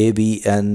ABN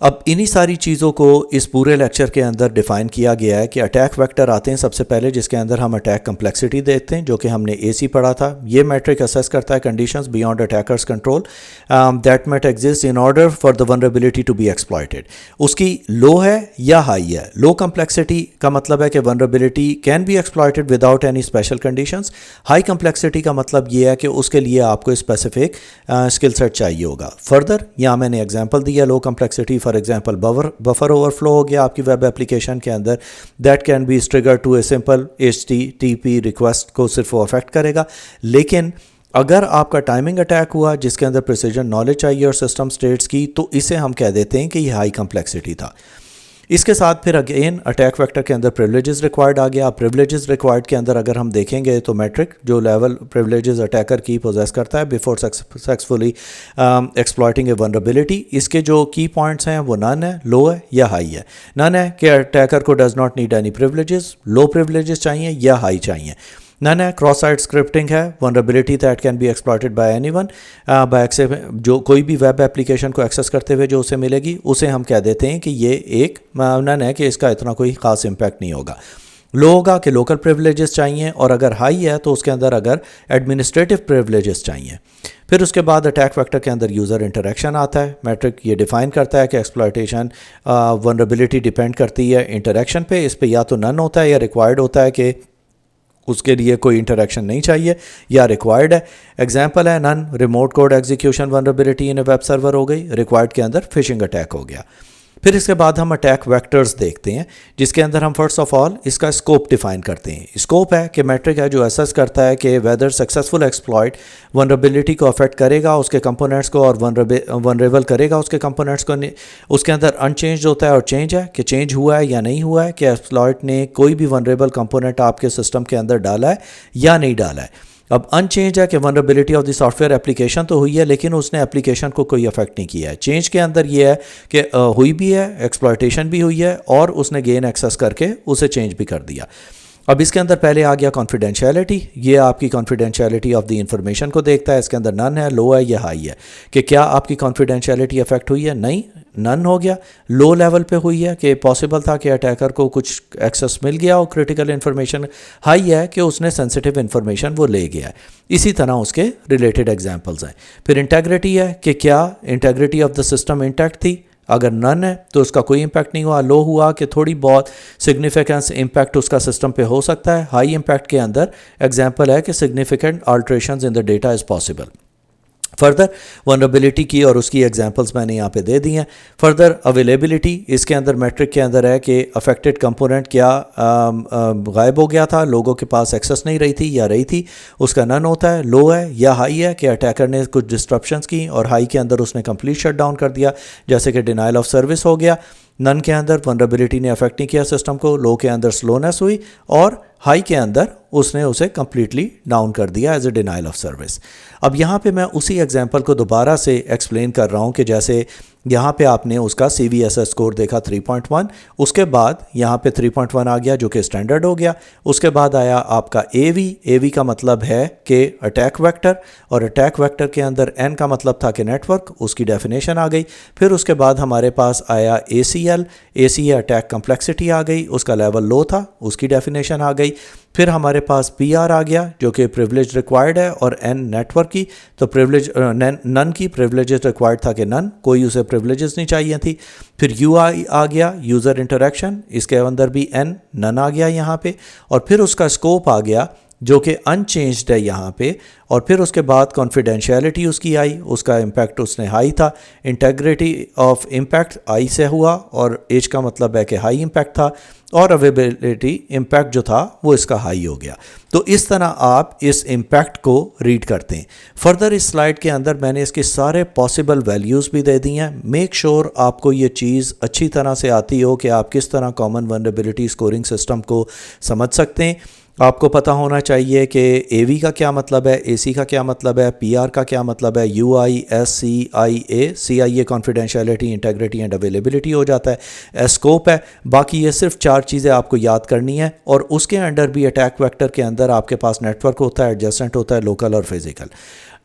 اب انہی ساری چیزوں کو اس پورے لیکچر کے اندر ڈیفائن کیا گیا ہے کہ اٹیک ویکٹر آتے ہیں سب سے پہلے، جس کے اندر ہم اٹیک کمپلیکسٹی دیکھتے ہیں، جو کہ ہم نے اے سی پڑھا تھا. یہ میٹرک اسیس کرتا ہے conditions beyond attacker's control that must exist in order for the vulnerability to be exploited. اس کی لو ہے یا ہائی ہے. لو کمپلیکسٹی کا مطلب ہے کہ vulnerability can be exploited without any special conditions. High complexity کا مطلب یہ ہے کہ اس کے لیے آپ کو اسپیسیفک اسکل سیٹ چاہیے ہوگا. فردر یہاں میں نے ایگزامپل دیا low complexity, for example buffer overflow ہو گیا آپ کی ویب اپلیکیشن کے اندر، that can be trigger to a simple HTTP request کو صرف وہ افیکٹ کرے گا. لیکن اگر آپ کا ٹائمنگ اٹیک ہوا جس کے اندر پریسیجن نالج چاہیے اور سسٹم سٹیٹس کی، تو اسے ہم کہہ دیتے ہیں کہ یہ ہائی کمپلیکسٹی تھا. اس کے ساتھ پھر اگین اٹیک ویکٹر کے اندر پریولیجز ریکوائرڈ آ گیا. پریولیجز ریکوائرڈ کے اندر اگر ہم دیکھیں گے تو میٹرک جو لیول پریولیجز اٹیکر کی پوزیس کرتا ہے بیفور سکسیسفلی ایکسپلائٹنگ اے ونریبلٹی، اس کے جو کی پوائنٹس ہیں وہ نن ہے، لو ہے یا ہائی ہے. نن ہے کہ اٹیکر کو does not need any privileges, low privileges چاہیے یا ہائی چاہیے. نن ہے کراس سائٹ اسکرپٹنگ ہے، vulnerability that can be exploited by anyone, جو کوئی بھی ویب اپلیکیشن کو ایکسیس کرتے ہوئے جو اسے ملے گی اسے ہم کہہ دیتے ہیں کہ یہ ایک نن ہے کہ اس کا اتنا کوئی خاص امپیکٹ نہیں ہوگا. لو ہوگا کہ لوکل پریولیجز چاہیے، اور اگر ہائی ہے تو اس کے اندر اگر ایڈمنسٹریٹو پریولیجز چاہیے. پھر اس کے بعد اٹیک ویکٹر کے اندر یوزر انٹریکشن آتا ہے. میٹرک یہ ڈیفائن کرتا ہے کہ ایکسپلائٹیشن ونریبلٹی ڈیپینڈ کرتی ہے انٹریکشن پہ. اس پہ یا تو نن ہوتا ہے یا ریکوائرڈ ہوتا ہے کہ اس کے لیے کوئی انٹریکشن نہیں چاہیے، یا ریکوائرڈ ہے. ایگزامپل ہے none remote code execution vulnerability in a web server ہو گئی، ریکوائرڈ کے اندر فشنگ اٹیک ہو گیا. پھر اس کے بعد ہم اٹیک ویکٹرز دیکھتے ہیں، جس کے اندر ہم فرسٹ آف آل اس کا اسکوپ ڈیفائن کرتے ہیں. اسکوپ ہے کہ میٹرک ہے جو اسیس کرتا ہے کہ ویدر سکسیسفل ایکسپلائٹ ونریبلٹی کو افیکٹ کرے گا اس کے کمپوننٹس کو، اور ونریبل کرے گا اس کے کمپوننٹس کو. اس کے اندر ان چینج ہوتا ہے اور چینج ہے کہ چینج ہوا ہے یا نہیں ہوا ہے، کہ ایکسپلائٹ نے کوئی بھی ونریبل کمپوننٹ آپ کے سسٹم کے اندر ڈالا ہے یا نہیں ڈالا ہے. اب ان چینج ہے کہ vulnerability of the software application تو ہوئی ہے لیکن اس نے اپلیکیشن کو کوئی افیکٹ نہیں کیا ہے. چینج کے اندر یہ ہے کہ ہوئی بھی ہے، ایکسپلائٹیشن بھی ہوئی ہے، اور اس نے گین ایکسیس کر کے اسے چینج بھی کر دیا. اب اس کے اندر پہلے آ گیا کانفیڈینشیلٹی. یہ آپ کی کانفیڈینشیلٹی آف دی انفارمیشن کو دیکھتا ہے. اس کے اندر نن ہے، لو ہے یا ہائی ہے، کہ کیا آپ کی کانفیڈینشیلٹی افیکٹ ہوئی ہے. نہیں، نن ہو گیا. لو لیول پہ ہوئی ہے کہ پاسبل تھا کہ اٹیکر کو کچھ ایکسیس مل گیا ہو کریٹیکل انفارمیشن. ہائی ہے کہ اس نے سینسٹیو انفارمیشن وہ لے گیا ہے. اسی طرح اس کے ریلیٹڈ ایگزامپلز ہیں. پھر انٹیگریٹی ہے کہ کیا integrity of the system intact تھی. اگر نن ہے تو اس کا کوئی امپیکٹ نہیں ہوا. لو ہوا کہ تھوڑی بہت سگنیفیکنس امپیکٹ اس کا سسٹم پہ ہو سکتا ہے. ہائی امپیکٹ کے اندر ایگزامپل ہے کہ significant alterations in the data is possible. Further vulnerability کی اور اس کی ایگزامپلس میں نے یہاں پہ دے دی ہیں. فردر اویلیبلٹی اس کے اندر میٹرک کے اندر ہے کہ افیکٹڈ کمپوننٹ کیا غائب ہو گیا تھا، لوگوں کے پاس ایکسیس نہیں رہی تھی یا رہی تھی. اس کا نن ہوتا ہے. لو ہے یا ہائی ہے کہ اٹیکر نے کچھ ڈسٹرپشنس کی، اور ہائی کے اندر اس نے کمپلیٹ شٹ ڈاؤن کر دیا، جیسے کہ ڈینائل آف سروس ہو گیا. نن کے اندر ونریبلٹی نے افیکٹ نہیں کیا سسٹم کو. لو کے اندر سلونیس ہوئی، اور ہائی کے اندر اس نے اسے کمپلیٹلی ڈاؤن کر دیا as a denial of service. اب یہاں پہ میں اسی ایگزامپل کو دوبارہ سے ایکسپلین کر رہا ہوں کہ جیسے یہاں پہ آپ نے اس کا CVSS اسکور دیکھا 3.1، اس کے بعد یہاں پہ 3.1 آ گیا جو کہ اسٹینڈرڈ ہو گیا. اس کے بعد آیا آپ کا AV کا مطلب ہے کہ اٹیک ویکٹر، اور اٹیک ویکٹر کے اندر N کا مطلب تھا کہ نیٹ ورک، اس کی ڈیفینیشن آ گئی. پھر اس کے بعد ہمارے پاس آیا ACL اٹیک کمپلیکسٹی آ گئی، اس کا لیول لو تھا، اس کی ڈیفینیشن آ گئی. پھر ہمارے پاس PR آ گیا جو کہ پریولیج ریکوائرڈ ہے، اور N نیٹ ورک کی، تو پریولیج نن کی پریولیجز ریکوائرڈ تھا کہ نن، کوئی اسے پریولیجز نہیں چاہیے تھی. پھر UI آ گیا یوزر انٹریکشن، اس کے اندر بھی N نن آ گیا یہاں پہ. اور پھر اس کا اسکوپ آ گیا جو کہ ان چینجڈ ہے یہاں پہ. اور پھر اس کے بعد کانفیڈینشیلٹی اس کی آئی، اس کا امپیکٹ اس نے ہائی تھا. انٹیگریٹی آف امپیکٹ آئی سے ہوا، اور ایج کا مطلب ہے کہ ہائی امپیکٹ تھا. اور اویلیبلٹی امپیکٹ جو تھا وہ اس کا ہائی ہو گیا. تو اس طرح آپ اس امپیکٹ کو ریڈ کرتے ہیں. فردر اس سلائڈ کے اندر میں نے اس کے سارے پاسبل ویلیوز بھی دے دی ہیں. میک شور آپ کو یہ چیز اچھی طرح سے آتی ہو کہ آپ کس طرح کامن ونریبلٹی اسکورنگ سسٹم کو سمجھ سکتے ہیں. آپ کو پتہ ہونا چاہیے کہ AV کا کیا مطلب ہے، AC کا کیا مطلب ہے، PR کا کیا مطلب ہے، UI SCIA CIA confidentiality, integrity and availability ہو جاتا ہے. اسکوپ ہے. باقی یہ صرف 4 چیزیں آپ کو یاد کرنی ہیں. اور اس کے انڈر بھی اٹیک ویکٹر کے اندر آپ کے پاس نیٹ ورک ہوتا ہے، ایڈجسٹنٹ ہوتا ہے، لوکل اور فزیکل.